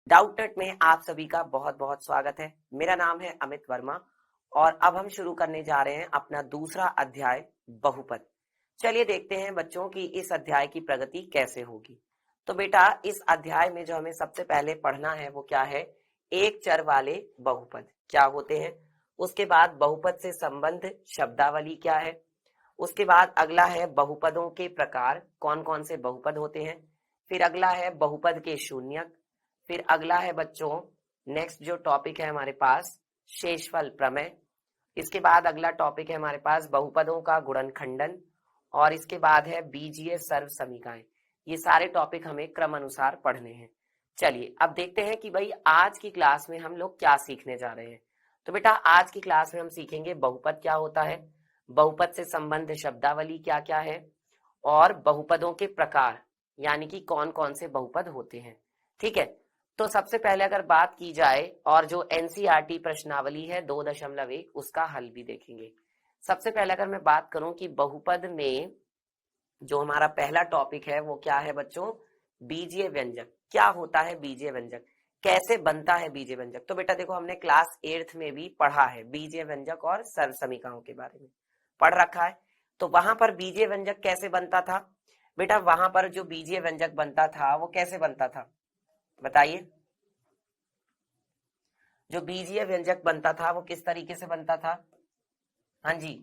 Doubtnut में आप सभी का बहुत बहुत स्वागत है। मेरा नाम है अमित वर्मा और अब हम शुरू करने जा रहे हैं अपना दूसरा अध्याय बहुपद। चलिए देखते हैं बच्चों की इस अध्याय की प्रगति कैसे होगी। तो बेटा इस अध्याय में जो हमें सबसे पहले पढ़ना है वो क्या है, एक चर वाले बहुपद क्या होते हैं, उसके बाद बहुपद से संबंध शब्दावली क्या है, उसके बाद अगला है बहुपदों के प्रकार, कौन कौन से बहुपद होते हैं, फिर अगला है बहुपद के शून्यक, फिर अगला है बच्चों नेक्स्ट जो टॉपिक है हमारे पास शेषफल प्रमेय, इसके बाद अगला टॉपिक है हमारे पास बहुपदों का गुणनखंडन और इसके बाद है बीजीय सर्व समीकरण। ये सारे टॉपिक हमें क्रम अनुसार पढ़ने हैं। चलिए अब देखते हैं कि भाई आज की क्लास में हम लोग क्या सीखने जा रहे हैं। तो बेटा आज की क्लास में हम सीखेंगे बहुपद क्या होता है, बहुपद से संबंध शब्दावली क्या क्या है और बहुपदों के प्रकार यानी कि कौन कौन से बहुपद होते हैं। ठीक है, तो सबसे पहले अगर बात की जाए और जो एनसीईआरटी प्रश्नावली है 2.1 उसका हल भी देखेंगे। सबसे पहले अगर मैं बात करूं कि बहुपद में जो हमारा पहला टॉपिक है वो क्या है बच्चों, बीजीय व्यंजक। क्या होता है बीजीय व्यंजक, कैसे बनता है बीजीय व्यंजक। तो बेटा देखो हमने क्लास 8th में भी पढ़ा है बीजीय व्यंजक और सर्व समीकरणों के बारे में पढ़ रखा है। तो वहां पर बीजीय व्यंजक कैसे बनता था बेटा, वहां पर जो बीजीय व्यंजक बनता था वो कैसे बनता था बताइए। जो बीजीय व्यंजक बनता था वो किस तरीके से बनता था, हाँ जी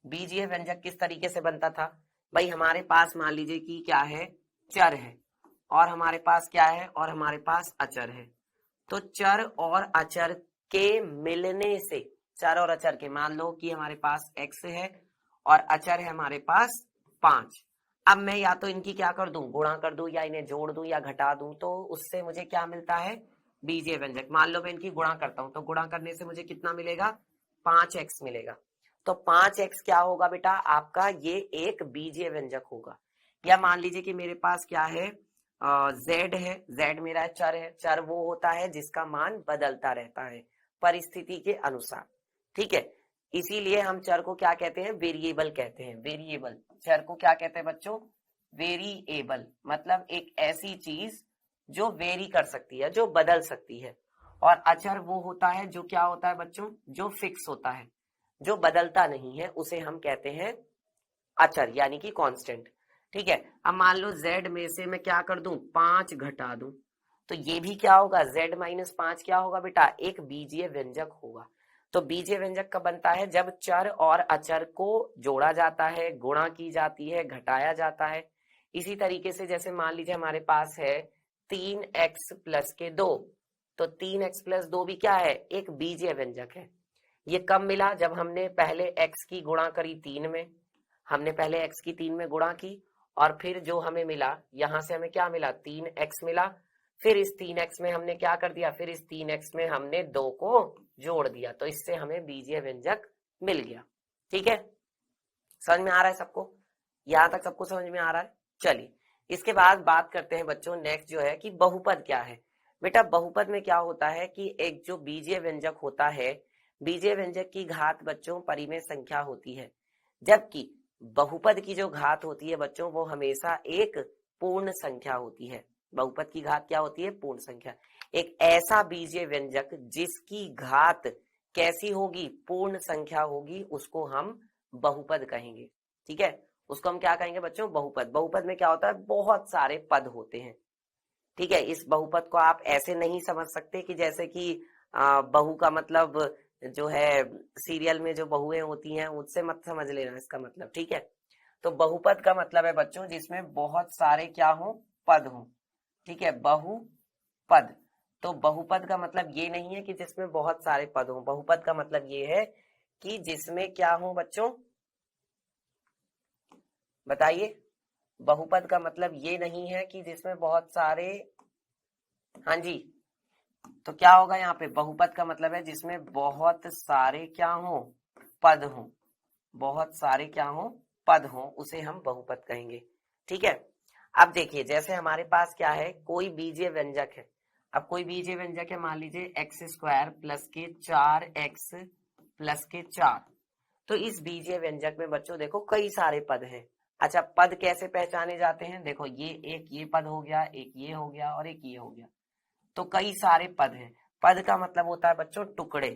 बीजीय व्यंजक किस तरीके से बनता था भाई, हमारे पास मान लीजिए कि क्या है, चर है और हमारे पास क्या है और हमारे पास अचर है। तो चर और अचर के मिलने से, चर और अचर के, मान लो कि हमारे पास x है और अचर है हमारे पास 5। अब मैं या तो इनकी क्या कर दूं, गुणा कर दूं या इन्हें जोड़ दूं या घटा दूं, तो उससे मुझे क्या मिलता है बीजीय व्यंजक। मान लो मैं इनकी गुणा करता हूं तो गुणा करने से मुझे कितना मिलेगा, 5x मिलेगा। तो 5x क्या होगा बेटा आपका, ये एक बीजीय व्यंजक होगा। या मान लीजिए कि मेरे पास क्या है, z है, z मेरा चर है। चर वो होता है जिसका मान बदलता रहता है परिस्थिति के अनुसार। ठीक है, इसीलिए हम चर को क्या कहते हैं, वेरिएबल कहते हैं। वेरिएबल चर को क्या कहते हैं बच्चों, वेरिएबल मतलब एक ऐसी चीज जो वेरी कर सकती है, जो बदल सकती है। और अचर वो होता है जो क्या होता है बच्चों, जो फिक्स होता है, जो बदलता नहीं है, उसे हम कहते हैं अचर यानी कि कांस्टेंट। ठीक है, अब मान लो z में से मैं क्या कर दूं, 5 घटा दूं, तो ये भी क्या होगा, z-5 क्या होगा बेटा, एक बीजीय व्यंजक होगा। तो बीजीय व्यंजक कब बनता है, जब चर और अचर को जोड़ा जाता है, गुणा की जाती है, घटाया जाता है। इसी तरीके से जैसे मान लीजिए हमारे पास है 3x प्लस के 2, तो 3x प्लस 2 भी क्या है, एक बीजीय व्यंजक है। ये कब मिला, जब हमने पहले x की गुणा करी 3 में, हमने पहले x की 3 में गुणा की और फिर जो हमें मिला, यहां से हमें क्या मिला, 3x मिला। फिर इस 3x में हमने क्या कर दिया, फिर इस 3x में हमने 2 को जोड़ दिया, तो इससे हमें बीजीय व्यंजक मिल गया। ठीक है, समझ में आ रहा है सबको, यहां तक सबको समझ में आ रहा है। चलिए इसके बाद बात करते हैं बच्चों नेक्स्ट जो है कि बहुपद क्या है। बेटा बहुपद में क्या होता है कि एक जो बीजीय व्यंजक होता है, बीजीय व्यंजक की घात बच्चों परिमेय संख्या होती है, जबकि बहुपद की जो घात होती है बच्चों वो हमेशा एक पूर्ण संख्या होती है। बहुपद की घात क्या होती है, पूर्ण संख्या। एक ऐसा बीजीय व्यंजक जिसकी घात कैसी होगी, पूर्ण संख्या होगी, उसको हम बहुपद कहेंगे। ठीक है, उसको हम क्या कहेंगे बच्चों, बहुपद। बहुपद में क्या होता है, बहुत सारे पद होते हैं। ठीक है, इस बहुपद को आप ऐसे नहीं समझ सकते कि जैसे कि बहू का मतलब जो है सीरियल में जो बहुएं होती हैं उससे मत समझ लेना इसका मतलब। ठीक है, तो बहुपद का मतलब है बच्चों जिसमें बहुत सारे क्या हो, पद हो। ठीक है, बहुपद। तो बहुपद का मतलब ये नहीं है कि जिसमें बहुत सारे पद हो, बहुपद का मतलब ये है कि जिसमें क्या हो बच्चों, बताइए। बहुपद का मतलब ये नहीं है कि जिसमें बहुत सारे, हाँ जी, तो क्या होगा यहाँ पे, बहुपद का मतलब है जिसमें बहुत सारे क्या हो, पद हो। बहुत सारे क्या हो, पद हो, उसे हम बहुपद कहेंगे। ठीक है, अब देखिए जैसे हमारे पास क्या है, कोई बीजीय व्यंजक है। अब कोई बीजीय व्यंजक है, मान लीजिए x² प्लस के 4x प्लस के 4। तो इस बीजीय व्यंजक में बच्चों देखो कई सारे पद हैं। अच्छा, पद कैसे पहचाने जाते हैं, देखो ये एक ये पद हो गया, एक ये हो गया और एक ये हो गया। तो कई सारे पद हैं। पद का मतलब होता है बच्चों टुकड़े,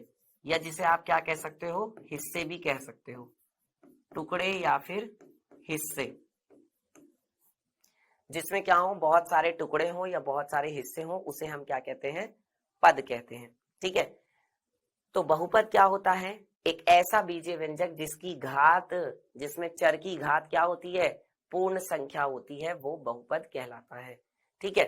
या जिसे आप क्या कह सकते हो, हिस्से भी कह सकते हो, टुकड़े या फिर हिस्से, जिसमें क्या हो, बहुत सारे टुकड़े हो या बहुत सारे हिस्से हो, उसे हम क्या कहते हैं, पद कहते हैं। ठीक है, तो बहुपद क्या होता है, एक ऐसा बीजीय व्यंजक जिसकी घात, जिसमें चर की घात क्या होती है, पूर्ण संख्या होती है, वो बहुपद कहलाता है। ठीक है,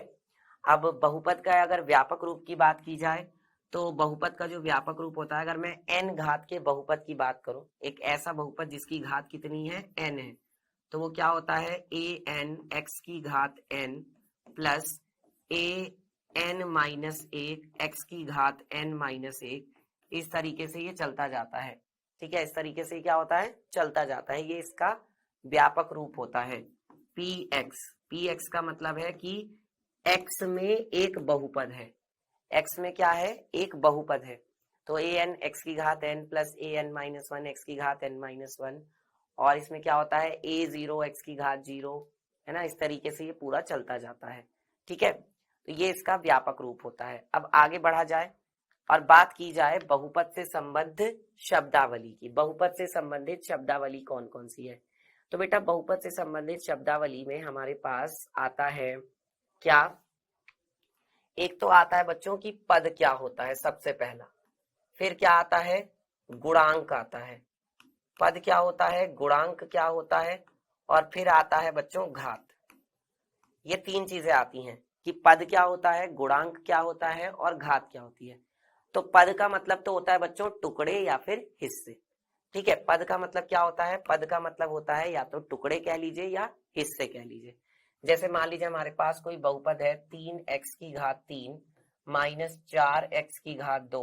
अब बहुपद का अगर व्यापक रूप की बात की जाए तो बहुपद का जो व्यापक रूप होता है, अगर मैं n घात के बहुपद की बात करूं, एक ऐसा बहुपद जिसकी घात कितनी है, n है, तो वो क्या होता है, an x की घात n प्लस an माइनस एक x की घात n माइनस एक, इस तरीके से ये चलता जाता है। ठीक है, इस तरीके से क्या होता है, चलता जाता है, ये इसका व्यापक रूप होता है px का मतलब है कि x में एक बहुपद है, x में क्या है, एक बहुपद है, तो an x की घात n plus an minus one x की घात n माइनस वन, और इसमें क्या होता है a0 x की घात 0, है ना, इस तरीके से ये पूरा चलता जाता है। ठीक है, तो ये इसका व्यापक रूप होता है। अब आगे बढ़ा जाए और बात की जाए बहुपद से संबद्ध शब्दावली की। बहुपद से संबंधित शब्दावली कौन कौन सी है, तो बेटा बहुपद से संबंधित शब्दावली में हमारे पास आता है क्या, एक तो आता है बच्चों की पद क्या होता है सबसे पहला, फिर क्या आता है, गुणांक आता है, पद क्या होता है, गुणांक क्या होता है, और फिर आता है बच्चों घात। ये तीन चीजें आती हैं कि पद क्या होता है, गुणांक क्या होता है, और घात क्या होती है। तो पद का मतलब तो होता है बच्चों टुकड़े या फिर हिस्से। ठीक है, पद का मतलब क्या होता है, पद का मतलब होता है या तो टुकड़े कह लीजिए या हिस्से कह लीजिए। जैसे मान लीजिए हमारे पास कोई बहुपद है 3x की घात 3 माइनस 4x की घात 2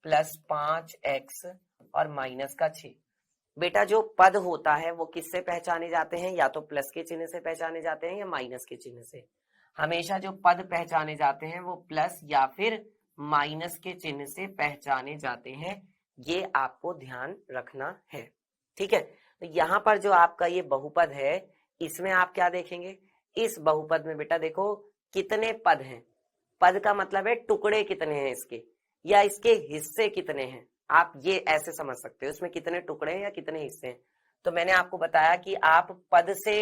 प्लस 5x और माइनस का 6। बेटा जो पद होता है वो किससे पहचाने जाते हैं, या तो प्लस के चिन्ह से पहचाने जाते हैं या माइनस के चिन्ह से। हमेशा जो पद पहचाने जाते हैं वो प्लस या फिर माइनस के चिन्ह से पहचाने जाते हैं, ये आपको ध्यान रखना है। ठीक है, तो यहाँ पर जो आपका ये बहुपद है, इसमें आप क्या देखेंगे, इस बहुपद में बेटा देखो कितने पद हैं, पद का मतलब है टुकड़े कितने हैं इसके, या इसके हिस्से कितने हैं, आप ये ऐसे समझ सकते हो, इसमें कितने टुकड़े हैं या कितने हिस्से हैं। तो मैंने आपको बताया कि आप पद से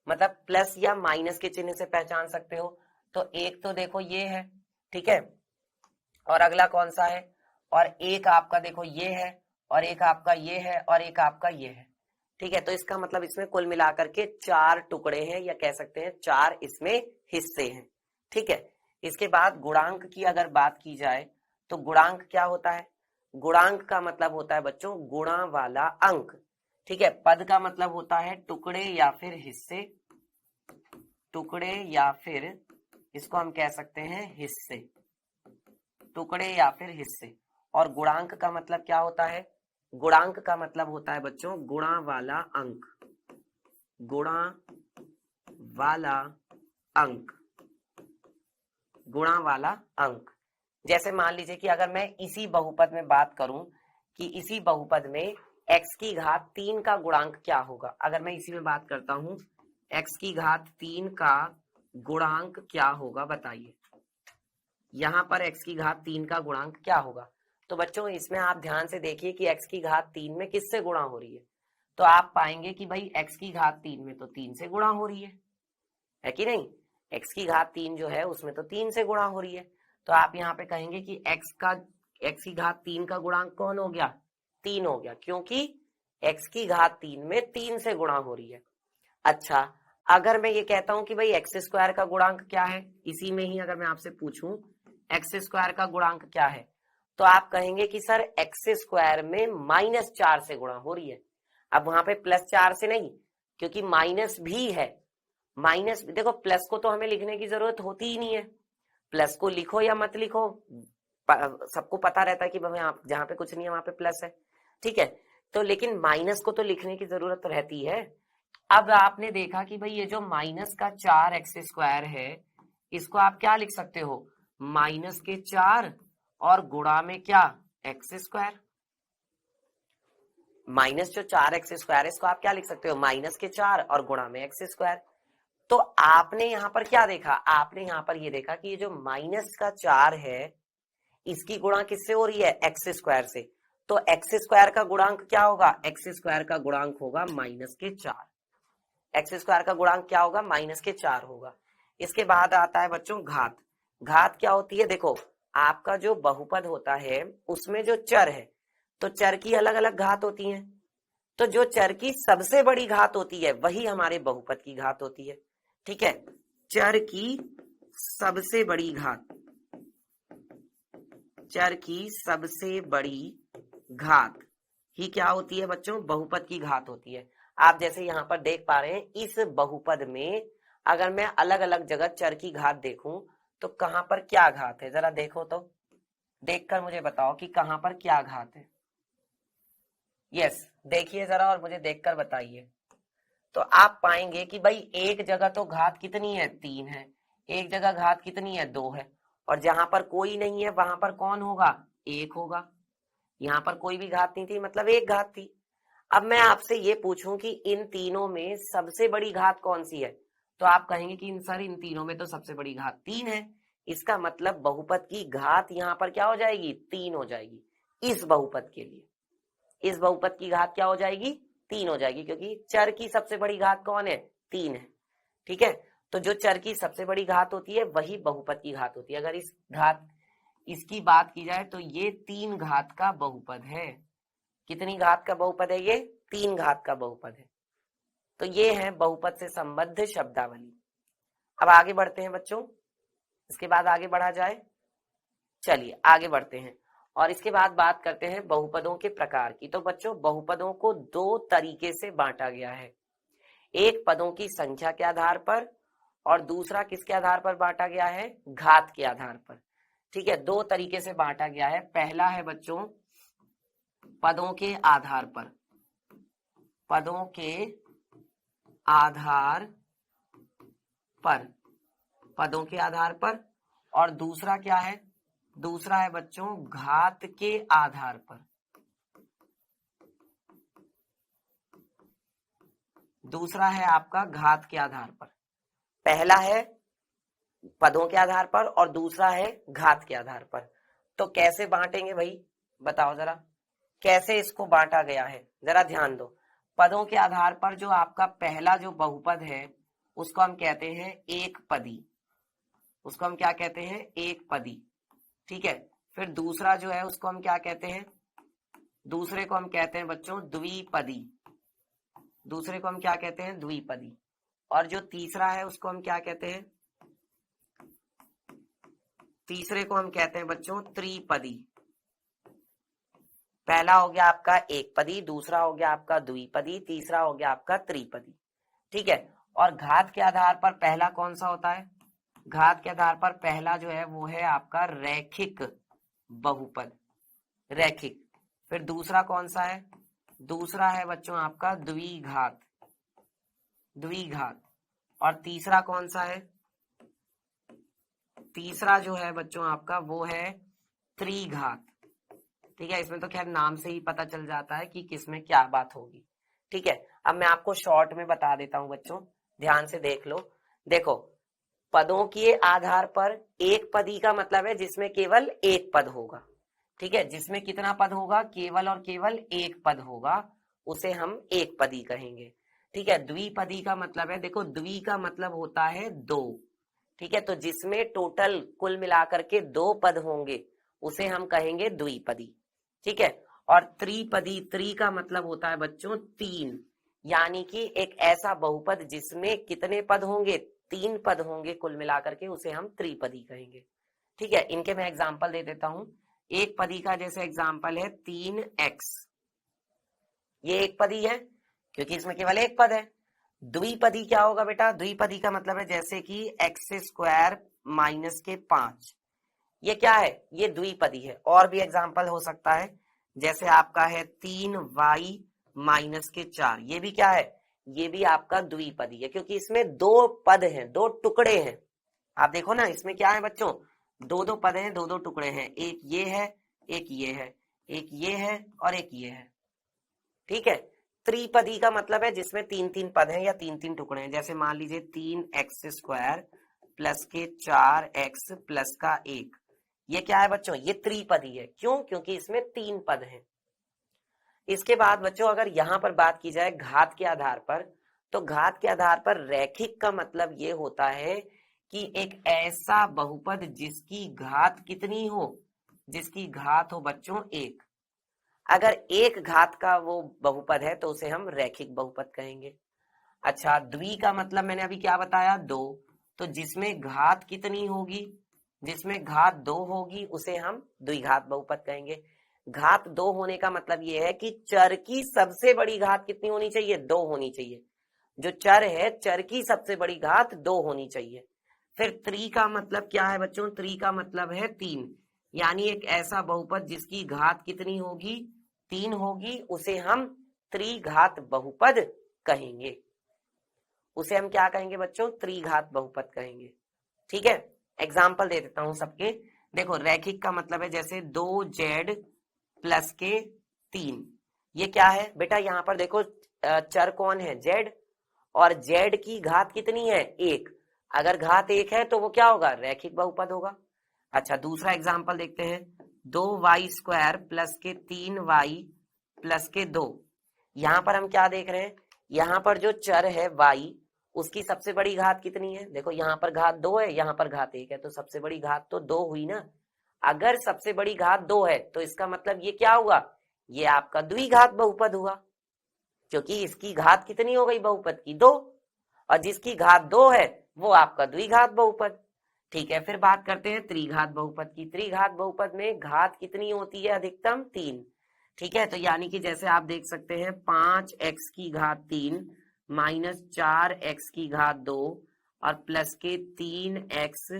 मतलब प्लस या माइनस के चिन्ह से पहचान सकते हो। तो एक तो देखो ये है, ठीक है, और अगला कौन सा है, और एक आपका देखो ये है, और एक आपका ये है, और एक आपका ये है। ठीक है, तो इसका मतलब इसमें कुल मिलाकर के 4 टुकड़े हैं, या कह सकते हैं 4 इसमें हिस्से हैं। ठीक है, इसके बाद गुणांक की अगर बात की जाए तो गुणांक क्या होता है, गुणांक का मतलब होता है बच्चों गुणा वाला अंक। ठीक है, पद का मतलब होता है टुकड़े या फिर हिस्से, टुकड़े या फिर इसको हम कह सकते हैं हिस्से, टुकड़े या फिर हिस्से। और गुणांक का मतलब क्या होता है, गुणांक का मतलब होता है बच्चों गुणा वाला अंक, गुणा वाला अंक, गुणा वाला अंक। जैसे मान लीजिए कि अगर मैं इसी बहुपद में बात करूं कि इसी बहुपद में x की घात 3 का गुणांक क्या होगा, अगर मैं इसी में बात करता हूं x की घात 3 का गुणांक क्या होगा, बताइए यहां पर x की घात 3 का गुणांक क्या होगा। तो बच्चों इसमें आप ध्यान से देखिए कि x की घात 3 में किससे गुणा हो रही है, तो आप पाएंगे कि भाई x की घात 3 में तो 3 से गुणा हो रही है कि नहीं, x की घात 3 जो है उसमें तो 3 से गुणा हो रही है। तो आप यहाँ पे कहेंगे कि x की घात 3 का गुणांक कौन हो गया, 3 हो गया, क्योंकि x की घात 3 में 3 से गुणा हो रही है। अच्छा, अगर मैं ये कहता हूं कि भाई एक्स स्क्वायर का गुणांक क्या है, इसी में ही अगर मैं आपसे पूछूं एक्स स्क्वायर का गुणांक क्या है, तो आप कहेंगे कि सर एक्स स्क्वायर में -4 से गुणा हो रही है। अब वहां पे +4 से नहीं, क्योंकि माइनस भी है, माइनस देखो प्लस को तो हमें लिखने की जरूरत होती ही नहीं है, प्लस को लिखो या मत लिखो सबको पता रहता है कि भाई आप जहां पे कुछ नहीं है वहां पे प्लस है। ठीक है, तो लेकिन माइनस को तो लिखने की जरूरत तो रहती है। अब आपने देखा कि भाई ये जो माइनस का 4x² है, इसको आप क्या लिख सकते हो, माइनस के 4 और गुणा में क्या x², माइनस जो 4x² है इसको आप क्या लिख सकते हो, -4 और गुणा में x²। तो आपने यहां पर क्या देखा, आपने यहां पर ये देखा कि ये जो माइनस का 4 है इसकी गुणा किससे हो रही है, एक्स स्क्वायर से। तो एक्स स्क्वायर का गुणांक क्या होगा, एक्स स्क्वायर का गुणांक होगा माइनस के 4। एक्स स्क्वायर का गुणांक क्या होगा, माइनस के 4 होगा। इसके बाद आता है बच्चों घात। घात क्या होती है, देखो आपका जो बहुपद होता है उसमें जो चर है, तो चर की अलग अलग घात होती है। तो जो चर की सबसे बड़ी घात होती है वही हमारे बहुपद की घात होती है। ठीक है, चर की सबसे बड़ी घात, चर की सबसे बड़ी घात ही क्या होती है बच्चों, बहुपद की घात होती है। आप जैसे यहां पर देख पा रहे हैं, इस बहुपद में अगर मैं अलग अलग जगह चर की घात देखूं तो कहां पर क्या घात है, जरा देखो तो, देखकर मुझे बताओ कि कहां पर क्या घात है। यस, देखिए जरा और मुझे देखकर बताइए। तो आप पाएंगे कि भाई एक जगह तो घात कितनी है, 3 है, एक जगह घात कितनी है, 2 है, और जहां पर कोई नहीं है वहां पर कौन होगा, 1 होगा। यहाँ पर कोई भी घात नहीं थी, मतलब एक घात थी। अब मैं आपसे ये पूछूं कि इन तीनों में सबसे बड़ी घात कौन सी है, तो आप कहेंगे कि इन तीनों में तो सबसे बड़ी घात 3 है। इसका मतलब बहुपद की घात यहाँ पर क्या हो जाएगी, 3 हो जाएगी। इस बहुपद के लिए इस बहुपद की घात क्या हो जाएगी, 3 हो जाएगी, क्योंकि चर की सबसे बड़ी घात कौन है, 3 है। ठीक है, तो जो चर की सबसे बड़ी घात होती है वही बहुपद की घात होती है। अगर इसकी बात की जाए तो ये 3 घात का बहुपद है। कितनी घात का बहुपद है ये, 3 घात का बहुपद है। तो ये है बहुपद से संबद्ध शब्दावली। अब आगे बढ़ते हैं बच्चों, इसके बाद आगे बढ़ा जाए, चलिए आगे बढ़ते हैं और इसके बाद बात करते हैं बहुपदों के प्रकार की। तो बच्चों बहुपदों को 2 तरीके से बांटा गया है, एक पदों की संख्या के आधार पर और दूसरा किसके आधार पर बांटा गया है, घात के आधार पर। ठीक है, 2 तरीके से बांटा गया है। पहला है बच्चों पदों के आधार पर, पदों के आधार पर, पदों के आधार पर, और दूसरा क्या है, दूसरा है बच्चों घात के आधार पर। दूसरा है आपका घात के आधार पर। पहला है पदों के आधार पर और दूसरा है घात के आधार पर। तो कैसे बांटेंगे भाई, बताओ जरा, कैसे इसको बांटा गया है, जरा ध्यान दो। पदों के आधार पर जो आपका पहला जो बहुपद है उसको हम कहते हैं एक पदी, उसको हम क्या कहते हैं, एक पदी। ठीक है, फिर दूसरा जो है उसको हम क्या कहते हैं, दूसरे को हम कहते हैं बच्चों द्विपदी, दूसरे को हम क्या कहते हैं, द्विपदी। और जो तीसरा है उसको हम क्या कहते हैं, तीसरे को हम कहते हैं बच्चों त्रिपदी। पहला हो गया आपका एक पदी, दूसरा हो गया आपका द्विपदी, तीसरा हो गया आपका त्रिपदी। ठीक है, और घात के आधार पर पहला कौन सा होता है, घात के आधार पर पहला जो है वो है आपका रैखिक बहुपद, रैखिक। फिर दूसरा कौन सा है, दूसरा है बच्चों आपका द्विघात, द्विघात। और तीसरा कौन सा है, तीसरा जो है बच्चों आपका वो है त्रिघात। ठीक है, इसमें तो खैर नाम से ही पता चल जाता है कि किसमें क्या बात होगी। ठीक है, अब मैं आपको शॉर्ट में बता देता हूं बच्चों, ध्यान से देख लो। देखो पदों के आधार पर एक पदी का मतलब है जिसमें केवल एक पद होगा। ठीक है, जिसमें कितना पद होगा, केवल और केवल एक पद होगा, उसे हम एक पदी कहेंगे। ठीक है, द्विपदी का मतलब है, देखो द्वि का मतलब होता है 2। ठीक है, तो जिसमें टोटल कुल मिलाकर के 2 पद होंगे उसे हम कहेंगे द्विपदी। ठीक है, और त्रिपदी, त्रि का मतलब होता है बच्चों 3, यानी कि एक ऐसा बहुपद जिसमें कितने पद होंगे, 3 पद होंगे कुल मिलाकर के, उसे हम त्रिपदी कहेंगे। ठीक है, इनके मैं एग्जाम्पल दे देता हूं। एक पदी का जैसे एग्जाम्पल है 3x, ये एक पदी है क्योंकि इसमें केवल एक पद है। द्विपदी क्या होगा बेटा, द्विपदी का मतलब है जैसे कि x² माइनस के 5, ये क्या है, ये द्विपदी है। और भी एग्जाम्पल हो सकता है, जैसे आपका है 3y माइनस के 4, ये भी क्या है, ये भी आपका द्विपदी है, क्योंकि इसमें 2 पद हैं, 2 टुकड़े हैं। आप देखो ना इसमें क्या है बच्चों, 2 पद हैं, 2 टुकड़े हैं, एक ये है, एक ये है, एक ये है और एक ये है। ठीक है, त्रिपदी का मतलब है जिसमें तीन तीन पद हैं या तीन तीन टुकड़े हैं। जैसे मान लीजिए 3x² प्लस के 4x प्लस का 1, ये क्या है बच्चों? ये त्रिपदी है। क्यों? क्योंकि इसमें तीन पद हैं। इसके बाद बच्चों अगर यहां पर बात की जाए घात के आधार पर, तो घात के आधार पर रैखिक का मतलब ये होता है कि एक ऐसा बहुपद जिसकी घात कितनी हो? जिसकी घात हो बच्चों एक। अगर एक घात का वो बहुपद है तो उसे हम रैखिक बहुपद कहेंगे। अच्छा, द्वि का मतलब मैंने अभी क्या बताया? दो। तो जिसमें घात कितनी होगी? जिसमें घात दो होगी उसे हम द्विघात बहुपद कहेंगे। घात दो होने का मतलब ये है कि चर की सबसे बड़ी घात कितनी होनी चाहिए? दो होनी चाहिए। जो चर है, चर की सबसे बड़ी घात दो होनी चाहिए। फिर त्रि का मतलब क्या है बच्चों? त्रि का मतलब है तीन, यानी एक ऐसा बहुपद जिसकी घात कितनी होगी? तीन होगी, उसे हम त्रिघात बहुपद कहेंगे। उसे हम क्या कहेंगे बच्चों? त्रिघात बहुपद कहेंगे। ठीक है, एग्जाम्पल दे देता हूं सबके। देखो, रैखिक का मतलब है जैसे 2z प्लस के 3, ये क्या है बेटा? यहाँ पर देखो चर कौन है? z, और z की घात कितनी है? एक। अगर घात एक है तो वो क्या होगा? रैखिक बहुपद होगा। अच्छा, दूसरा एग्जाम्पल देखते हैं। 2y² प्लस के 3y प्लस के 2, यहां पर हम क्या देख रहे हैं? यहां पर जो चर है y, उसकी सबसे बड़ी घात कितनी है? देखो, यहां पर घात दो है, यहां पर घात एक है, तो सबसे बड़ी घात तो दो हुई ना। अगर सबसे बड़ी घात दो है तो इसका मतलब ये क्या हुआ? ये आपका द्विघात बहुपद हुआ, क्योंकि इसकी घात कितनी हो गई बहुपद की? दो, और जिसकी घात दो है वो आपका द्विघात बहुपद। ठीक है, फिर बात करते हैं त्रिघात बहुपद की। त्रिघात बहुपद में घात कितनी होती है? अधिकतम तीन। ठीक है, तो यानी कि जैसे आप देख सकते हैं 5x की घात 3 माइनस 4x की घात 2 और प्लस के 3x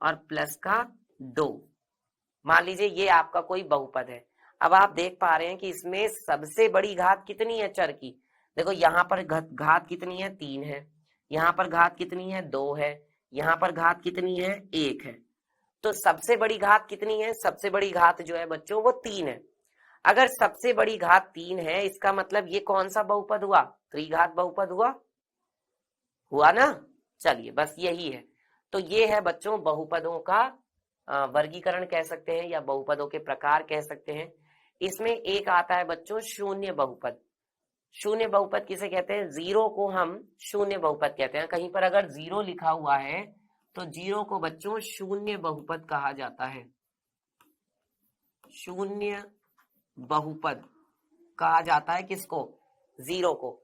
और प्लस का 2। मान लीजिए ये आपका कोई बहुपद है। अब आप देख पा रहे हैं कि इसमें सबसे बड़ी घात कितनी है चर की? देखो, यहाँ पर घात कितनी है? 3 है। यहाँ पर घात कितनी है? 2 है। यहाँ पर घात कितनी है? 1 है। तो सबसे बड़ी घात कितनी है? सबसे बड़ी घात जो है बच्चों वो 3 है। अगर सबसे बड़ी घात 3 है, इसका मतलब ये कौन सा बहुपद हुआ? त्रिघात बहुपद हुआ ना। चलिए, बस यही है। तो ये है बच्चों बहुपदों का वर्गीकरण कह सकते हैं, या बहुपदों के प्रकार कह सकते हैं। इसमें एक आता है बच्चों शून्य बहुपद। शून्य बहुपद किसे कहते हैं? जीरो को हम शून्य बहुपद कहते हैं। कहीं पर अगर जीरो लिखा हुआ है तो जीरो को बच्चों शून्य बहुपद कहा जाता है। शून्य बहुपद कहा जाता है किसको? जीरो को।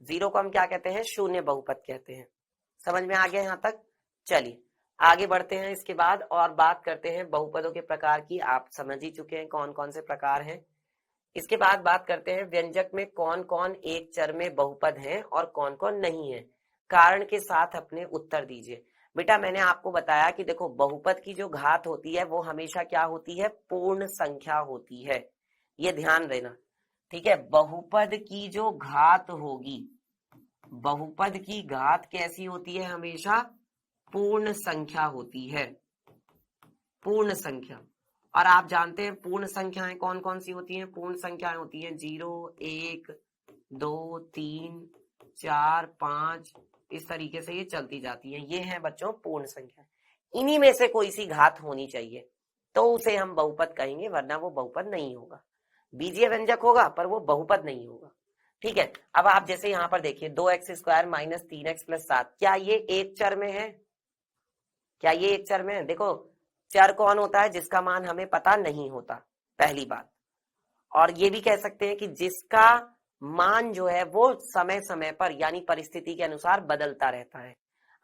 जीरो को हम क्या कहते हैं? शून्य बहुपद कहते हैं। समझ में आ गया यहां तक? चलिए आगे बढ़ते हैं। इसके बाद और बात करते हैं बहुपदों के प्रकार की। आप समझ ही चुके हैं कौन कौन से प्रकार हैं। इसके बाद बात करते हैं व्यंजक में कौन कौन एक चर में बहुपद हैं और कौन कौन नहीं है। कारण के साथ अपने उत्तर दीजिए। बेटा, मैंने आपको बताया कि देखो, बहुपद की जो घात होती है वो हमेशा क्या होती है? पूर्ण संख्या होती है। ये ध्यान देना। ठीक है, बहुपद की जो घात होगी, बहुपद की घात कैसी होती है? हमेशा पूर्ण संख्या होती है। पूर्ण संख्या। और आप जानते हैं पूर्ण संख्याएं कौन कौन सी होती हैं? पूर्ण संख्याएं होती हैं 0, 1, 2, 3, 4, 5, इस तरीके से ये चलती जाती हैं। ये हैं बच्चों पूर्ण संख्या। इन्हीं में से कोई सी घात होनी चाहिए तो उसे हम बहुपद कहेंगे, वरना वो बहुपद नहीं होगा। बीजीय व्यंजक होगा पर वो बहुपद नहीं होगा। ठीक है, अब आप जैसे यहाँ पर देखिए 2x² माइनस 3x प्लस 7, क्या ये एक चर में है? क्या ये एक चर में है? देखो, चर कौन होता है? जिसका मान हमें पता नहीं होता, पहली बात। और ये भी कह सकते हैं कि जिसका मान जो है वो समय समय पर यानी परिस्थिति के अनुसार बदलता रहता है।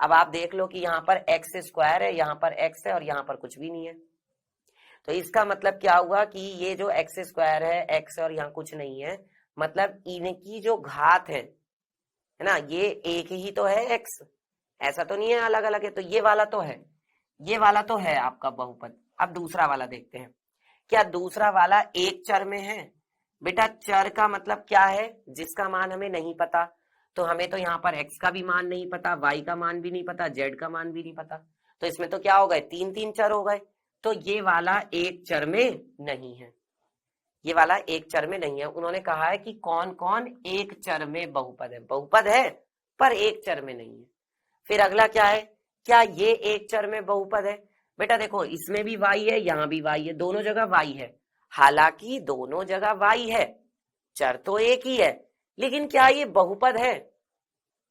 अब आप देख लो कि यहाँ पर x² है, यहाँ पर x है और यहाँ पर कुछ भी नहीं है। तो इसका मतलब क्या हुआ कि ये जो x² है, x और यहाँ कुछ नहीं है, मतलब इनकी जो घात है ना, ये एक ही तो है x, ऐसा तो नहीं है अलग अलग है। तो ये वाला तो है, ये वाला तो है आपका बहुपद। अब दूसरा वाला देखते हैं। क्या दूसरा वाला एक चर में है? बेटा, चर का मतलब क्या है? जिसका मान हमें नहीं पता। तो हमें तो यहाँ पर x का भी मान नहीं पता, y का मान भी नहीं पता, z का मान भी नहीं पता। तो इसमें तो क्या हो गए? तीन तीन चर हो गए। तो ये वाला एक चर में नहीं है। ये वाला एक चर में नहीं है। उन्होंने कहा है कि कौन कौन एक चर में बहुपद है, बहुपद है पर एक चर में नहीं है। फिर अगला क्या है, क्या ये एक चर में बहुपद है? बेटा देखो, इसमें भी y है, यहां भी y है, दोनों जगह y है। हालांकि दोनों जगह y है, चर तो एक ही है, लेकिन क्या ये बहुपद है?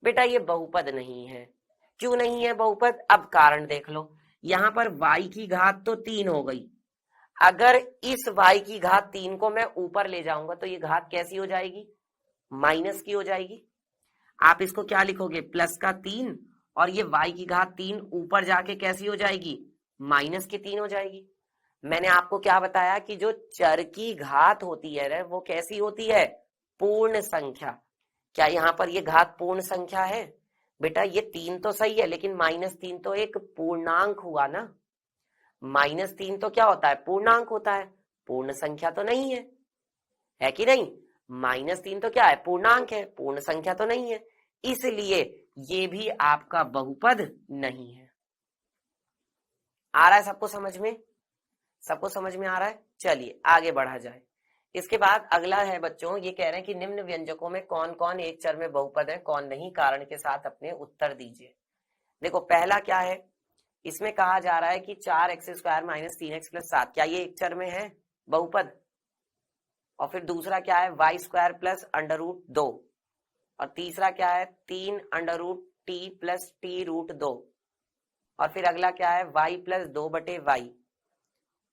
बेटा ये बहुपद नहीं है। क्यों नहीं है बहुपद? अब कारण देख लो। यहां पर y की घात तो 3 हो गई, अगर इस y की घात 3 को मैं ऊपर ले जाऊंगा तो ये घात कैसी हो जाएगी? माइनस की हो जाएगी। आप इसको क्या लिखोगे? प्लस का 3, और ये y की घात 3 ऊपर जाके कैसी हो जाएगी? माइनस की 3 हो जाएगी। मैंने आपको क्या बताया कि जो चर की घात होती है वो कैसी होती है? पूर्ण संख्या। क्या यहाँ पर ये घात पूर्ण संख्या है? बेटा ये 3 तो सही है, लेकिन -3 तो एक पूर्णांक हुआ ना। -3 तो क्या होता है? पूर्णांक होता है, पूर्ण संख्या तो नहीं है कि नहीं? -3 तो क्या है? पूर्णांक है, पूर्ण संख्या तो नहीं है, इसलिए ये भी आपका बहुपद नहीं है। आ रहा है सबको समझ में? सबको समझ में आ रहा है? चलिए आगे बढ़ा जाए। इसके बाद अगला है बच्चों, ये कह रहे हैं कि निम्न व्यंजकों में कौन कौन एक चर में बहुपद है, कौन नहीं, कारण के साथ अपने उत्तर दीजिए। देखो पहला क्या है, इसमें कहा जा रहा है कि 4x² - 3x + 7, क्या ये एक चर में है? बहुपद। और फिर दूसरा क्या है? y² + √2, और तीसरा क्या है? 3 √t + t√2, और फिर अगला क्या है? y + 2/y,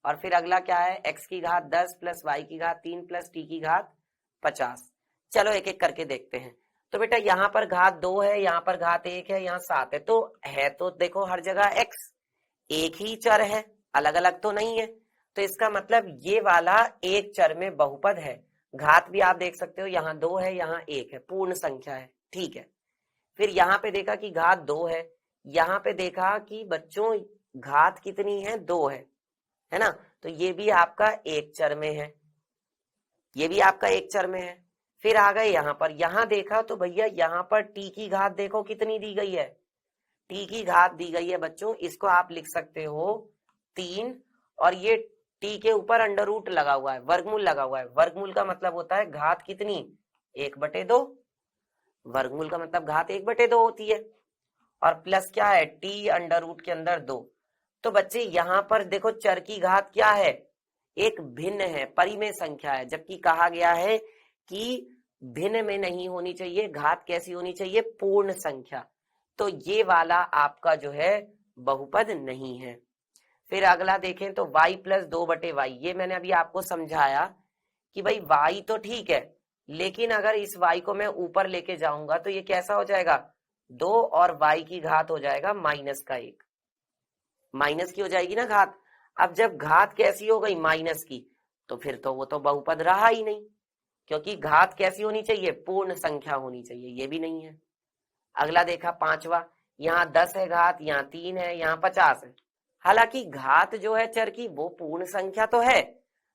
और फिर अगला क्या है? x की घात 10 + y की घात 3 + t की घात 50। चलो एक एक करके देखते हैं। तो बेटा यहाँ पर घात 2 है, यहाँ पर घात 1 है, यहाँ 7 है, तो देखो हर जगह x एक ही चर है, अलग अलग तो नहीं है। तो इसका मतलब ये वाला एक चर में बहुपद है। घात भी आप देख सकते हो, यहाँ 2 है, यहाँ 1 है, पूर्ण संख्या है, ठीक है। फिर यहाँ पे देखा कि घात 2 है, यहाँ पे देखा कि बच्चों घात कितनी है? 2 है ना? तो ये भी आपका एक चर में है, ये भी आपका एक चर में है। फिर आ गए यहाँ पर, यहाँ देखा तो भैया यहाँ पर t की घात देखो कितनी दी गई है? t की घात दी गई है बच्चों, इसको आप लिख सकते हो 3, और ये t के ऊपर अंडर रूट लगा हुआ है, वर्गमूल लगा हुआ है। वर्गमूल का मतलब होता है घात कितनी? 1/2। वर्गमूल का मतलब घात 1/2 होती है, और प्लस क्या है? t अंडर रूट के अंदर 2। तो बच्चे यहाँ पर देखो चर की घात क्या है? एक भिन्न है, परिमेय संख्या है, जबकि कहा गया है कि भिन्न में नहीं होनी चाहिए, घात कैसी होनी चाहिए? पूर्ण संख्या। तो ये वाला आपका जो है बहुपद नहीं है। फिर अगला देखें तो y + 2/y, ये मैंने अभी आपको समझाया कि भाई y तो ठीक है, लेकिन अगर इस y को मैं ऊपर लेके जाऊंगा तो ये कैसा हो जाएगा? 2, और y की घात हो जाएगा -1, माइनस की हो जाएगी ना घात। अब जब घात कैसी हो गई? माइनस की, तो फिर तो वो तो बहुपद रहा ही नहीं, क्योंकि घात कैसी होनी चाहिए? पूर्ण संख्या होनी चाहिए, ये भी नहीं है। अगला देखा पांचवा, यहाँ 10 है घात, यहाँ 3 है, यहाँ 50 है। हालांकि घात जो है चर की वो पूर्ण संख्या तो है,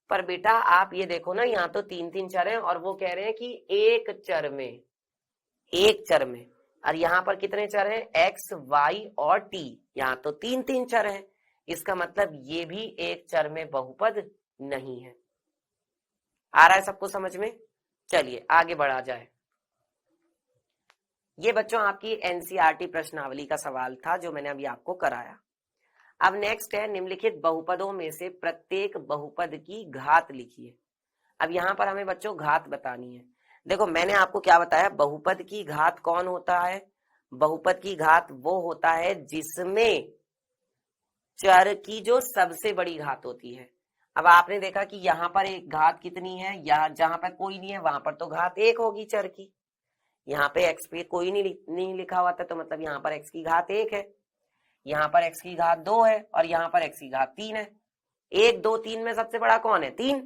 पर बेटा आप ये देखो ना, यहाँ तो 3 चर हैं, और वो कह रहे हैं कि एक चर में, एक चर में। और यहाँ पर कितने चर हैं? x, y और t, यहाँ तो 3 चर हैं। इसका मतलब ये भी एक चर में बहुपद नहीं है। आ रहा है सबको समझ में? चलिए आगे बढ़ा जाए। ये बच्चों आपकी एनसीईआरटी प्रश्नावली का सवाल था जो मैंने अभी आपको कराया। अब नेक्स्ट है, निम्नलिखित बहुपदों में से प्रत्येक बहुपद की घात लिखिए। अब यहाँ पर हमें बच्चों घात बतानी है। देखो मैंने आपको क्या बताया, बहुपद की घात कौन होता है? बहुपद की घात वो होता है जिसमें चर की जो सबसे बड़ी घात होती है। अब आपने देखा कि यहाँ पर एक घात कितनी है, यहाँ जहां पर कोई नहीं है वहां पर तो घात 1 होगी चर की। यहाँ पे x पे कोई नहीं लिखा हुआ था, तो मतलब यहाँ पर x की घात 1 है, यहाँ पर x की घात 2 है, और यहाँ पर x की घात 3 है। 1, 2, 3 में सबसे बड़ा कौन है? 3।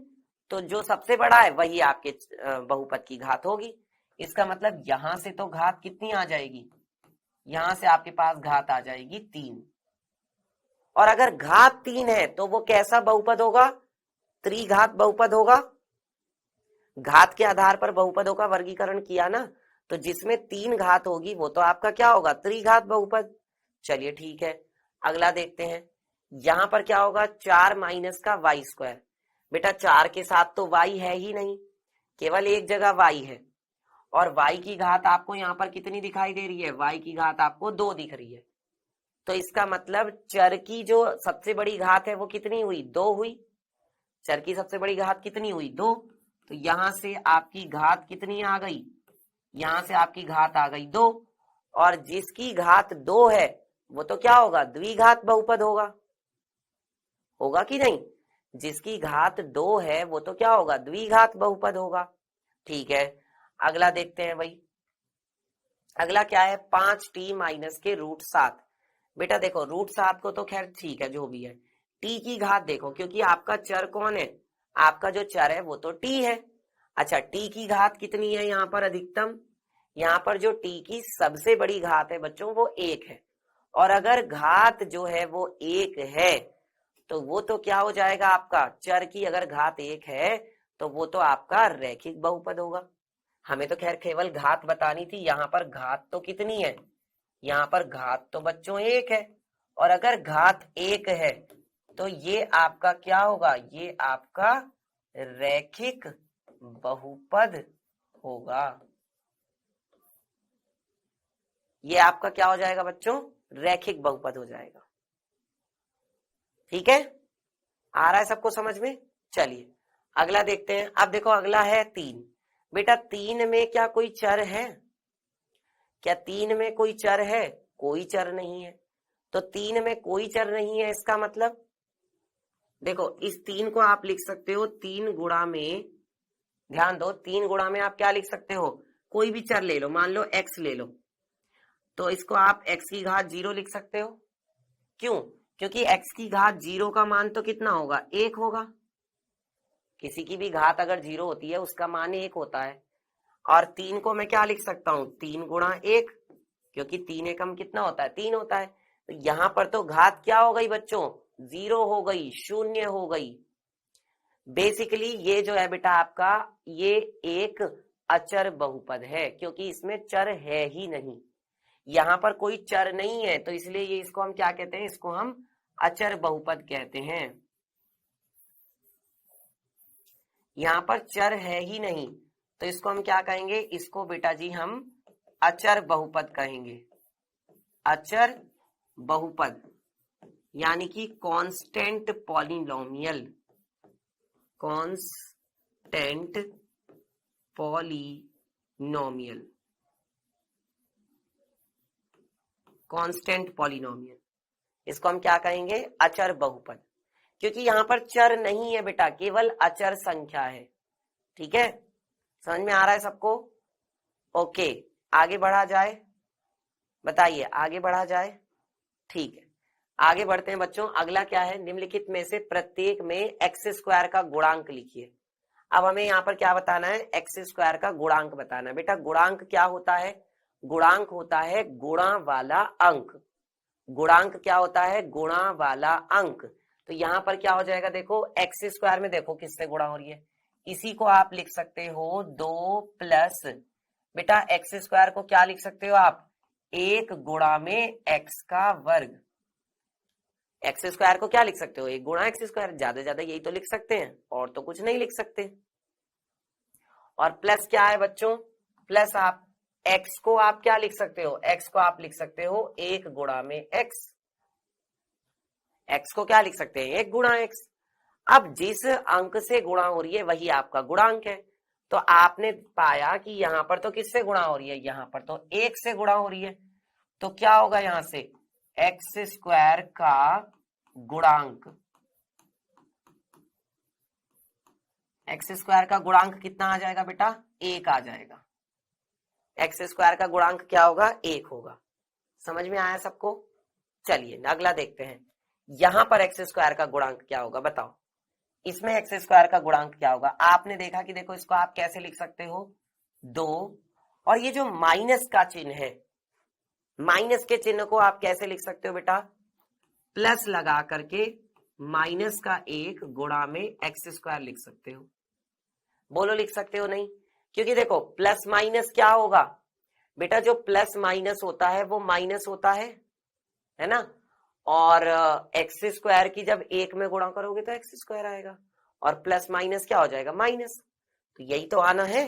तो जो सबसे बड़ा है वही आपके बहुपद की घात होगी। इसका मतलब यहां से तो घात कितनी आ जाएगी? यहां से आपके पास घात आ जाएगी 3। और अगर घात 3 है तो वो कैसा बहुपद होगा? त्रिघात बहुपद होगा। घात के आधार पर बहुपदों का वर्गीकरण किया ना, तो जिसमें 3 घात होगी वो तो आपका क्या होगा? त्रिघात बहुपद। चलिए ठीक है, अगला देखते हैं। यहां पर क्या होगा? 4 - का y²। बेटा 4 के साथ तो y है ही नहीं, केवल एक जगह y है, और y की घात आपको यहाँ पर कितनी दिखाई दे रही है, y की घात आपको 2 दिख रही है। तो इसका मतलब चर की जो सबसे बड़ी घात है वो कितनी हुई, 2 हुई। चर की सबसे बड़ी घात कितनी हुई, 2। तो यहां से आपकी घात कितनी आ गई, यहां से आपकी घात आ गई 2, और जिसकी घात 2 है वो तो क्या होगा, द्विघात बहुपद होगा, होगा कि नहीं। जिसकी घात 2 है वो तो क्या होगा, द्विघात बहुपद होगा। ठीक है, अगला देखते हैं भाई। अगला क्या है, 5t माइनस के √7। बेटा देखो √7 को तो खैर ठीक है जो भी है, t की घात देखो, क्योंकि आपका चर कौन है, आपका जो चर है वो तो t है। अच्छा t की घात कितनी है यहाँ पर अधिकतम, यहाँ पर जो t की सबसे बड़ी घात है बच्चों वो 1 है, और अगर घात जो है वो 1 है तो वो तो क्या हो जाएगा, आपका चर की अगर घात 1 है तो वो तो आपका रैखिक बहुपद होगा। हमें तो खैर केवल घात बतानी थी, यहाँ पर घात तो कितनी है, यहाँ पर घात तो बच्चों 1 है, और अगर घात 1 है तो ये आपका क्या होगा, ये आपका रैखिक बहुपद होगा। ये आपका क्या हो जाएगा बच्चों, रैखिक बहुपद हो जाएगा। ठीक है, आ रहा है सबको समझ में। चलिए अगला देखते हैं। अब देखो अगला है 3। बेटा 3 में क्या कोई चर है, क्या 3 में कोई चर है, कोई चर नहीं है। तो 3 में कोई चर नहीं है, इसका मतलब देखो इस 3 को आप लिख सकते हो 3 गुणा में, ध्यान दो 3 गुणा में आप क्या लिख सकते हो, कोई भी चर ले लो, मान लो x ले लो, तो इसको आप x की घात 0 लिख सकते हो। क्यों, क्योंकि x की घात 0 का मान तो कितना होगा, 1 होगा। किसी की भी घात अगर 0 होती है उसका मान 1 होता है। और 3 को मैं क्या लिख सकता हूं, 3 गुणा 1, क्योंकि 3 एकम कितना होता है, 3 होता है। तो यहां पर तो घात क्या हो गई बच्चों, 0 हो गई, 0 हो गई। बेसिकली ये जो है बेटा आपका, ये एक अचर बहुपद है, क्योंकि इसमें चर है ही नहीं, यहां पर कोई चर नहीं है, तो इसलिए ये इसको हम क्या कहते हैं, इसको हम अचर बहुपद कहते हैं। यहां पर चर है ही नहीं तो इसको हम क्या कहेंगे, इसको बेटा जी हम अचर बहुपद कहेंगे। अचर बहुपद यानी कि constant polynomial, constant polynomial, constant polynomial, इसको हम क्या कहेंगे, अचर बहुपद, क्योंकि यहां पर चर नहीं है बेटा, केवल अचर संख्या है। ठीक है, समझ में आ रहा है सबको। ओके, आगे बढ़ा जाए, बताइए आगे बढ़ा जाए। ठीक है, आगे बढ़ते हैं बच्चों। अगला क्या है, निम्नलिखित में से प्रत्येक में एक्स स्क्वायर का गुणांक लिखिए। अब हमें यहाँ पर क्या बताना है, एक्स स्क्वायर का गुणांक बताना है। बेटा गुणांक क्या होता है, गुणांक होता है गुणा वाला अंक। गुणांक क्या होता है, गुणा वाला अंक। तो यहाँ पर क्या हो जाएगा, देखो एक्स स्क्वायर में देखो किससे गुणा हो रही है, इसी को आप लिख सकते हो 2 प्लस, बेटा एक्स स्क्वायर को क्या लिख सकते हो आप, 1 गुणा में एक्स का वर्ग। एक्स स्क्वायर को क्या लिख सकते हो, 1 गुणा एक्स स्क्वायर, ज्यादा ज्यादा यही तो लिख सकते हैं, और तो कुछ नहीं लिख सकते। और प्लस क्या है बच्चों, प्लस आप एक्स को आप क्या लिख सकते हो, एक्स को आप लिख सकते हो 1 गुणा में एक्स। एक्स को क्या लिख सकते हैं, 1 गुणा एक्स। अब जिस अंक से गुणा हो रही है वही आपका गुणांक है। तो आपने पाया कि यहां पर तो किससे गुणा हो रही है, यहां पर तो 1 से गुणा हो रही है, तो क्या होगा यहां से, एक्स स्क्वायर का गुणांक। एक्स स्क्वायर का गुणांक कितना आ जाएगा बेटा, 1 आ जाएगा। एक्स स्क्वायर का गुणांक क्या होगा, 1 होगा। समझ में आया सबको। चलिए अगला देखते हैं, यहां पर एक्स स्क्वायर का गुणांक क्या होगा बताओ। इसमें एक्स स्क्वायर का गुणांक क्या होगा, आपने देखा कि देखो इसको आप कैसे लिख सकते हो, 2, और ये जो माइनस का चिन्ह है, माइनस के चिन्ह को आप कैसे लिख सकते हो बेटा, प्लस लगा करके माइनस का 1 गुणा में एक्स स्क्वायर लिख सकते हो। बोलो लिख सकते हो नहीं, क्योंकि देखो प्लस माइनस क्या होगा बेटा, जो प्लस माइनस होता है वो माइनस होता है ना। और एक्स स्क्वायर की जब 1 में गुणा करोगे तो एक्स स्क्वायर आएगा, और प्लस माइनस क्या हो जाएगा माइनस, तो यही तो आना है।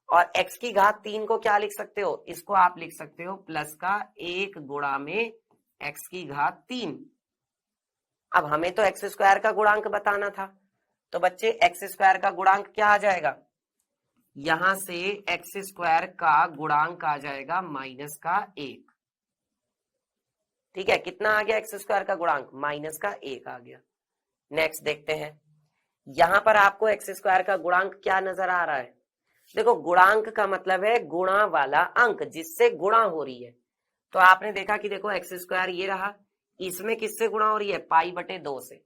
और x की घात 3 को क्या लिख सकते हो, इसको आप लिख सकते हो प्लस का 1 गुणा में x की घात 3। अब हमें तो एक्स स्क्वायर का गुणांक बताना था, तो बच्चे एक्स स्क्वायर का गुणांक क्या आ जाएगा, यहां से एक्स स्क्वायर का गुणांक आ जाएगा माइनस का 1। ठीक है, कितना आ गया एक्स स्क्वायर का गुणांक, माइनस का 1 आ गया। नेक्स्ट देखते हैं, यहां पर आपको एक्स स्क्वायर का गुणांक क्या नजर आ रहा है, देखो गुणांक का मतलब है गुणा वाला अंक जिससे गुणा हो रही है। तो आपने देखा कि देखो एक्स स्क्वायर ये रहा, इसमें किससे गुणा हो रही है, पाई बटे 2 से,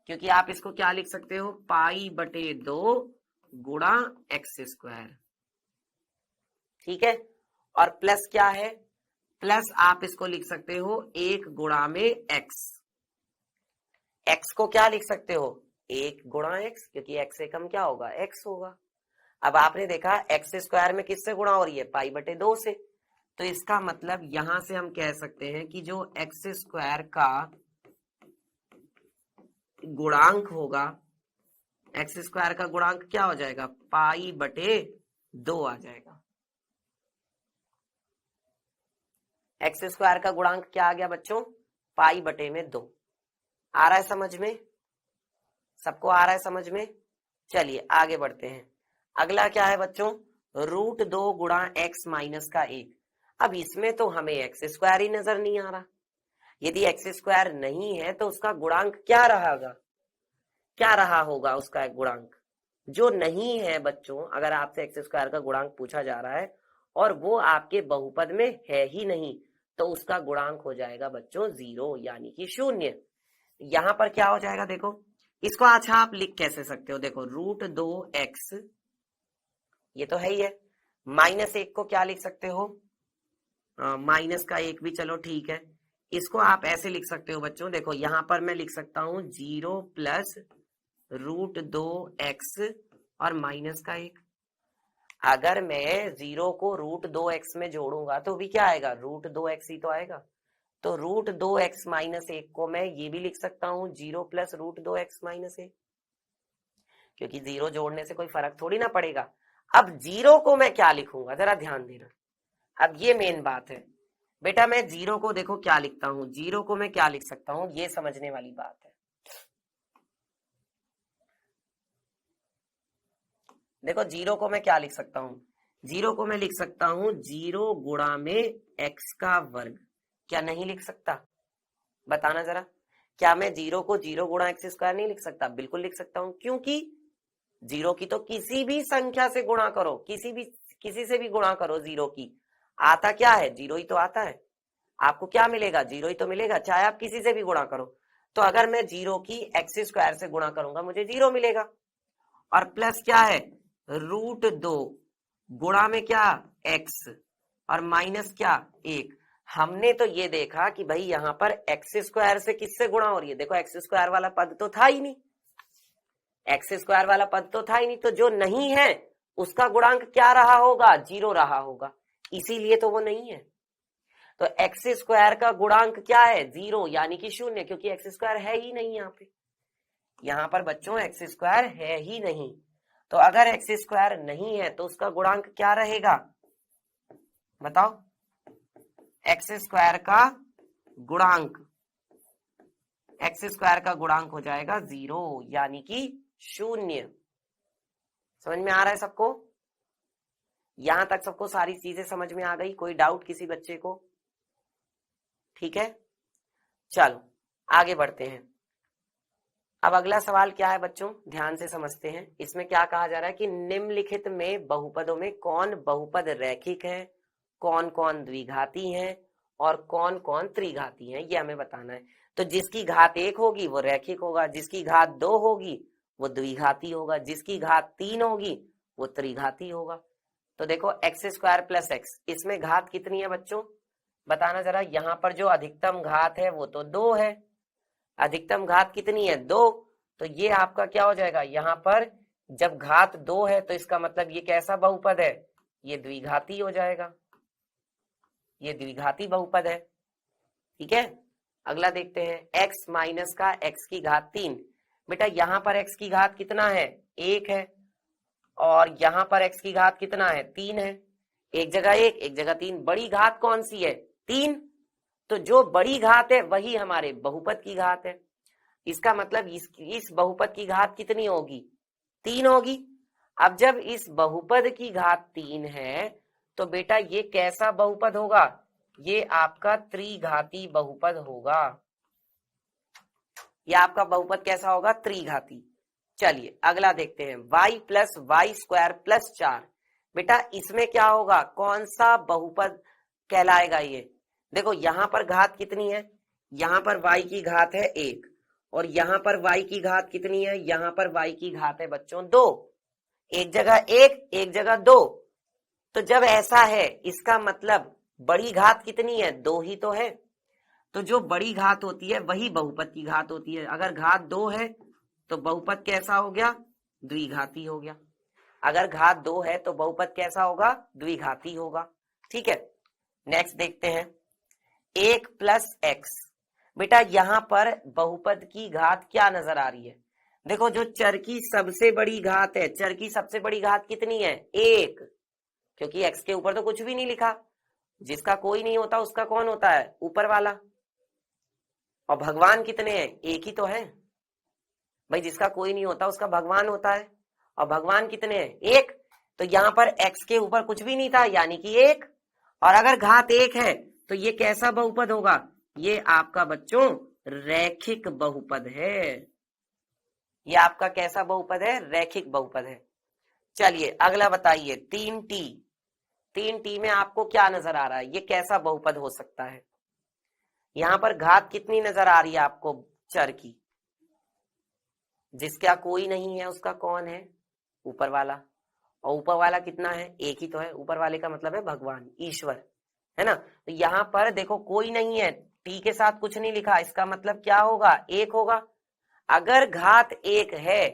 क्योंकि आप इसको क्या लिख सकते हो, पाई बटे 2 गुणा एक्स स्क्वायर। ठीक है, और प्लस क्या है, प्लस आप इसको लिख सकते हो 1 गुणा में एक्स। एक्स को क्या लिख सकते हो, 1 गुणा एक्स, क्योंकि एक्स से कम क्या होगा, एक्स होगा। अब आपने देखा एक्स स्क्वायर में किससे गुणा हो रही है, पाई बटे 2 से, तो इसका मतलब यहां से हम कह सकते हैं कि जो एक्स स्क्वायर का गुणांक होगा, एक्स स्क्वायर का गुणांक क्या हो जाएगा, पाई बटे 2 आ जाएगा। एक्स स्क्वायर का गुणांक क्या आ गया बच्चों, पाई बटे में 2। आ रहा है समझ में, सबको आ रहा है समझ में। चलिए आगे बढ़ते हैं, अगला क्या है बच्चों, √2 गुणा एक्स माइनस का 1। अब इसमें तो हमें एक्स स्क्वायर ही नजर नहीं आ रहा, यदि एक्स स्क्वायर नहीं है तो उसका गुणांक क्या रहेगा, क्या रहा होगा उसका गुणांक, जो नहीं है बच्चों। अगर आपसे एक्स स्क्वायर का गुणांक पूछा जा रहा है और वो आपके बहुपद में है ही नहीं, तो उसका गुणांक हो जाएगा बच्चों 0 यानी कि 0। यहां पर क्या हो जाएगा, देखो इसको अच्छा आप लिख कैसे सकते हो, देखो √2x ये तो है ही है, -1 को क्या लिख सकते हो, माइनस का 1 भी चलो ठीक है। इसको आप ऐसे लिख सकते हो बच्चों, देखो यहां पर मैं लिख सकता हूं 0 प्लस √2x और माइनस का 1। अगर मैं 0 को √2x में जोड़ूंगा तो भी क्या आएगा, √2x ही तो आएगा। तो √2x माइनस 1 को मैं ये भी लिख सकता हूं 0 प्लस √2x माइनस 1, क्योंकि 0 जोड़ने से कोई फर्क थोड़ी ना पड़ेगा। अब 0 को मैं क्या लिखूंगा, जरा ध्यान देना, अब ये मेन बात है बेटा। मैं 0 को देखो क्या लिखता हूं, 0 को मैं क्या लिख सकता हूं, ये समझने वाली बात है। देखो 0 को मैं क्या लिख सकता हूं, 0 को मैं लिख सकता हूं 0 गुणा में x का वर्ग। क्या नहीं लिख सकता, बताना जरा, क्या मैं 0 को 0 गुणा एक्स स्क्वायर नहीं लिख सकता, बिल्कुल लिख सकता हूं, क्योंकि 0 की तो किसी भी संख्या से गुणा करो, किसी से भी गुणा करो 0 की, आता क्या है, 0 ही तो आता है। आपको क्या मिलेगा, 0 ही तो मिलेगा, चाहे आप किसी से भी गुणा करो। तो अगर मैं 0 की एक्स स्क्वायर से गुणा करूंगा मुझे 0 मिलेगा। और प्लस क्या है, √2 गुणा में क्या, x और माइनस क्या 1। हमने तो ये देखा कि भाई यहां पर एक्स स्क्वायर से किससे गुणा हो रही है, देखो एक्स स्क्वायर वाला पद तो था ही नहीं, एक्स स्क्वायर वाला पद तो था ही नहीं, तो जो नहीं है उसका गुणांक क्या रहा होगा, 0 रहा होगा, इसीलिए तो वो नहीं है। तो एक्स स्क्वायर का गुणांक क्या है, 0 यानी कि 0, क्योंकि एक्स स्क्वायर है ही नहीं यहाँ पे, यहाँ पर बच्चों एक्स स्क्वायर है ही नहीं। तो अगर एक्स स्क्वायर नहीं है तो उसका गुणांक क्या रहेगा, बताओ, एक्स स्क्वायर का गुणांक, एक्स स्क्वायर का गुणांक हो जाएगा 0 यानी कि 0। समझ में आ रहा है सबको, यहां तक सबको सारी चीजें समझ में आ गई, कोई डाउट किसी बच्चे को, ठीक है। चलो आगे बढ़ते हैं, अब अगला सवाल क्या है बच्चों, ध्यान से समझते हैं। इसमें क्या कहा जा रहा है कि निम्नलिखित में बहुपदों में कौन बहुपद रैखिक है, कौन कौन द्विघाती है और कौन कौन त्रिघाती है, ये हमें बताना है। तो जिसकी घात 1 होगी वो रैखिक होगा, जिसकी घात 2 होगी वो द्विघाती होगा, जिसकी घात 3 होगी वो त्रिघाती होगा। तो देखो एक्स स्क्वायर प्लस एक्स, इसमें घात कितनी है बच्चों, बताना जरा। यहाँ पर जो अधिकतम घात है वो तो 2 है, अधिकतम घात कितनी है, 2, तो ये आपका क्या हो जाएगा, यहाँ पर जब घात 2 है तो इसका मतलब ये कैसा बहुपद है, ये द्विघाती हो जाएगा, ये द्विघाती बहुपद है। ठीक है, अगला देखते हैं, x माइनस का x की घात 3। बेटा यहाँ पर x की घात कितना है, 1 है, और यहाँ पर x की घात कितना है, 3 है। एक जगह 1, एक जगह 3, बड़ी घात कौन सी है, 3। तो जो बड़ी घात है वही हमारे बहुपद की घात है। इसका मतलब इस बहुपद की घात कितनी होगी, 3 होगी। अब जब इस बहुपद की घात 3 है तो बेटा ये कैसा बहुपद होगा, ये आपका त्रिघाती बहुपद होगा। ये आपका बहुपद कैसा होगा, त्रिघाती। चलिए अगला देखते हैं, y plus y square plus 4। बेटा इसमें क्या होगा, कौन सा बहुपद कहलाएगा ये। देखो यहाँ पर घात कितनी है, यहाँ पर y की घात है 1, और यहाँ पर y की घात कितनी है, यहाँ पर y की घात है बच्चों 2। एक जगह 1, एक जगह 2। तो जब ऐसा है इसका मतलब बड़ी घात कितनी है, 2 ही तो है। तो जो बड़ी घात होती है वही बहुपद की घात होती है। अगर घात 2 है तो बहुपद कैसा हो गया, द्विघाती हो गया। अगर घात 2 है तो बहुपद कैसा होगा, द्विघाती होगा। ठीक है, नेक्स्ट देखते हैं, 1 प्लस एक्स। बेटा यहाँ पर बहुपद की घात क्या नजर आ रही है, देखो जो चर की सबसे बड़ी घात है, चर की सबसे बड़ी घात कितनी है, 1, क्योंकि x के ऊपर तो कुछ भी नहीं लिखा। जिसका कोई नहीं होता उसका कौन होता है, ऊपर वाला। और भगवान कितने हैं, 1 ही तो है भाई, जिसका कोई नहीं होता उसका भगवान होता है। और भगवान कितने हैं, 1। तो यहाँ पर x के ऊपर कुछ भी नहीं था, यानी कि 1। और अगर घात 1 है तो ये कैसा बहुपद होगा, ये आपका बच्चों रैखिक बहुपद है। ये आपका कैसा बहुपद है, रैखिक बहुपद है। चलिए अगला बताइए, 3t। 3t में आपको क्या नजर आ रहा है, ये कैसा बहुपद हो सकता है। यहाँ पर घात कितनी नजर आ रही है आपको, चर की, जिसका कोई नहीं है उसका कौन है, ऊपर वाला। और ऊपर वाला कितना है, 1 ही तो है। ऊपर वाले का मतलब है भगवान, ईश्वर, है ना। तो यहाँ पर देखो कोई नहीं है, टी के साथ कुछ नहीं लिखा, इसका मतलब क्या होगा, 1 होगा। अगर घात 1 है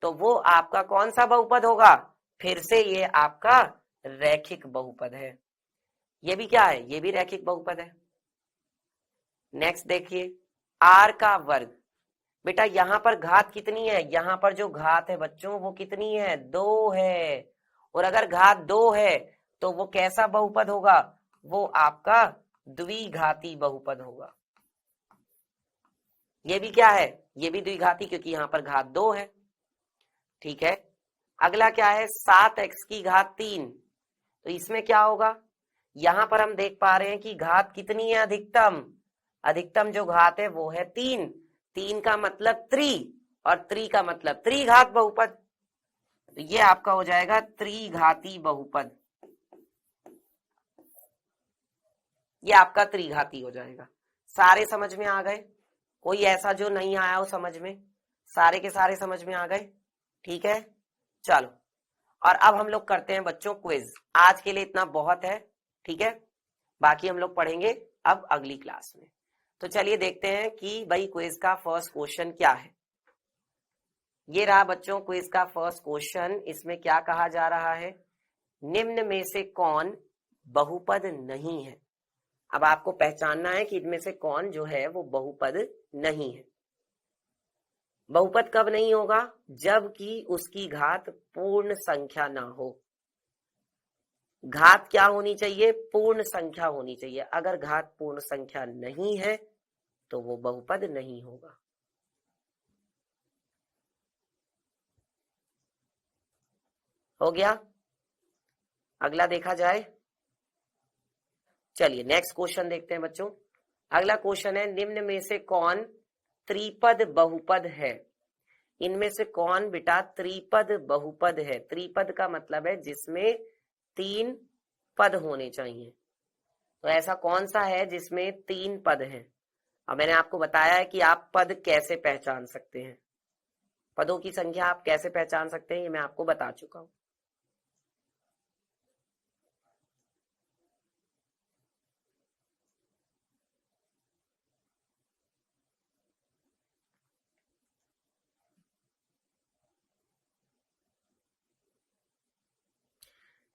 तो वो आपका कौन सा बहुपद होगा, फिर से ये आपका रैखिक बहुपद है। ये भी क्या है, ये भी रैखिक बहुपद है। नेक्स्ट देखिए, r का वर्ग। बेटा यहाँ पर घात कितनी है, यहाँ पर जो घात है बच्चों वो कितनी है, 2 है। और अगर घात 2 है तो वो कैसा बहुपद होगा, वो आपका द्विघाती बहुपद होगा। ये भी क्या है, ये भी द्विघाती, क्योंकि यहाँ पर घात 2 है। ठीक है, अगला क्या है, 7x की घात 3। तो इसमें क्या होगा, यहाँ पर हम देख पा रहे हैं कि घात कितनी है, अधिकतम। अधिकतम जो घात है वो है 3। 3 का मतलब त्रि, और त्रि का मतलब त्रिघात बहुपद। तो ये आपका हो जाएगा त्रिघाती बहुपद। ये आपका त्रिघाती हो जाएगा। सारे समझ में आ गए, कोई ऐसा जो नहीं आया हो समझ में, सारे के सारे समझ में आ गए। ठीक है, चलो और अब हम लोग करते हैं बच्चों क्विज। आज के लिए इतना बहुत है, ठीक है, बाकी हम लोग पढ़ेंगे अब अगली क्लास में। तो चलिए देखते हैं कि भाई क्विज का फर्स्ट क्वेश्चन क्या है। ये रहा बच्चों क्विज का फर्स्ट क्वेश्चन। इसमें क्या कहा जा रहा है, निम्न में से कौन बहुपद नहीं है। अब आपको पहचानना है कि इनमें से कौन जो है वो बहुपद नहीं है। बहुपद कब नहीं होगा, जबकि उसकी घात पूर्ण संख्या ना हो। घात क्या होनी चाहिए, पूर्ण संख्या होनी चाहिए। अगर घात पूर्ण संख्या नहीं है तो वो बहुपद नहीं होगा। हो गया, अगला देखा जाए। चलिए नेक्स्ट क्वेश्चन देखते हैं बच्चों। अगला क्वेश्चन है, निम्न में से कौन त्रिपद बहुपद है। इनमें से कौन बेटा त्रिपद बहुपद है। त्रिपद का मतलब है जिसमें 3 पद होने चाहिए। तो ऐसा कौन सा है जिसमें 3 पद हैं। अब मैंने आपको बताया है कि आप पद कैसे पहचान सकते हैं, पदों की संख्या आप कैसे पहचान सकते हैं, ये मैं आपको बता चुका हूं।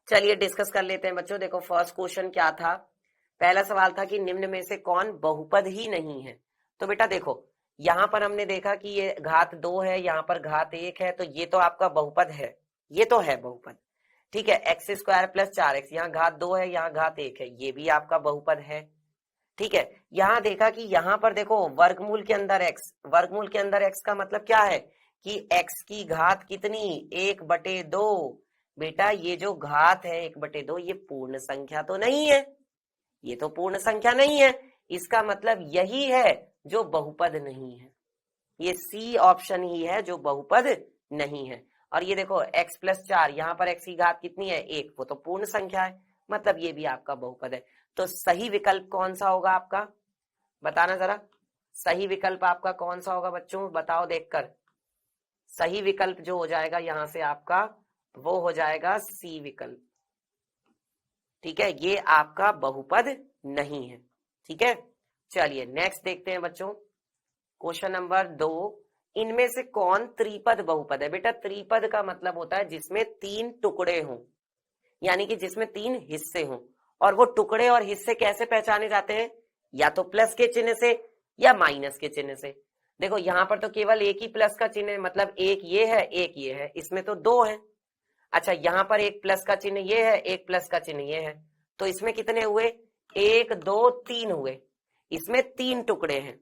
चलिए डिस्कस कर लेते हैं बच्चों। देखो फर्स्ट क्वेश्चन क्या था, पहला सवाल था कि निम्न में से कौन बहुपद ही नहीं है। तो बेटा देखो यहाँ पर हमने देखा कि ये घात 2 है, यहाँ पर घात 1 है, तो ये तो आपका बहुपद है, ये तो है बहुपद। ठीक है, एक्स स्क्वायर प्लस 4x, यहाँ घात 2 है, यहाँ घात 1 है, ये भी आपका बहुपद है। ठीक है, यहाँ देखा कि यहाँ पर देखो वर्गमूल के अंदर x, वर्गमूल के अंदर x का मतलब क्या है कि x की घात कितनी, 1/2। बेटा ये जो घात है 1/2, ये पूर्ण संख्या तो नहीं है, ये तो पूर्ण संख्या नहीं है, इसका मतलब यही है जो बहुपद नहीं है, ये सी ऑप्शन ही है जो बहुपद नहीं है। और ये देखो x + 4, यहाँ पर x की घात कितनी है, 1, वो तो पूर्ण संख्या है, मतलब ये भी आपका बहुपद है। तो सही विकल्प कौन सा होगा आपका, बताना जरा, सही विकल्प आपका कौन सा होगा बच्चों, बताओ देखकर। सही विकल्प जो हो जाएगा यहां से आपका, वो हो जाएगा सी विकल्प। ठीक है, ये आपका बहुपद नहीं है। ठीक है, चलिए नेक्स्ट देखते हैं बच्चों, क्वेश्चन नंबर 2, इनमें से कौन त्रिपद बहुपद है। बेटा त्रिपद का मतलब होता है जिसमें 3 टुकड़े हों, यानी कि जिसमें 3 हिस्से हों, और वो टुकड़े और हिस्से कैसे पहचाने जाते हैं, या तो प्लस के चिन्ह से या माइनस के चिन्ह से। देखो यहाँ पर तो केवल एक ही प्लस का चिन्ह है, मतलब एक ये है एक ये है, इसमें तो 2 है। अच्छा यहाँ पर एक प्लस का चिन्ह ये है, एक प्लस का चिन्ह ये है, तो इसमें कितने हुए, 1 2 3 हुए, इसमें 3 टुकड़े हैं।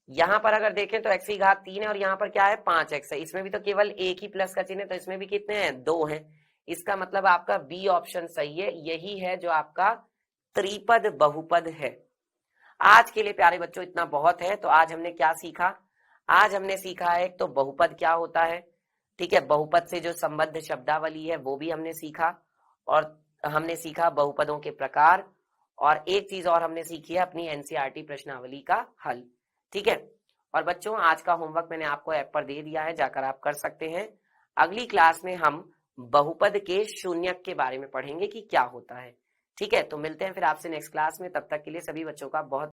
यहाँ पर अगर देखें तो x की घात 3 है और यहाँ पर क्या है 5x है, इसमें भी तो केवल एक ही प्लस का चिन्ह है, तो इसमें भी कितने हैं, 2 हैं। इसका मतलब आपका बी ऑप्शन सही है, यही है जो आपका त्रिपद बहुपद है। आज के लिए प्यारे बच्चों इतना बहुत है। तो आज हमने क्या सीखा, आज हमने सीखा है तो बहुपद क्या होता है, ठीक है, बहुपद से जो संबद्ध शब्दावली है वो भी हमने सीखा, और हमने सीखा बहुपदों के प्रकार, और एक चीज और हमने सीखी है अपनी एनसीईआरटी प्रश्नावली का हल। ठीक है, और बच्चों आज का होमवर्क मैंने आपको ऐप पर दे दिया है, जाकर आप कर सकते हैं। अगली क्लास में हम बहुपद के शून्यक के बारे में पढ़ेंगे कि क्या होता है। ठीक है, तो मिलते हैं फिर आपसे नेक्स्ट क्लास में, तब तक के लिए सभी बच्चों का बहुत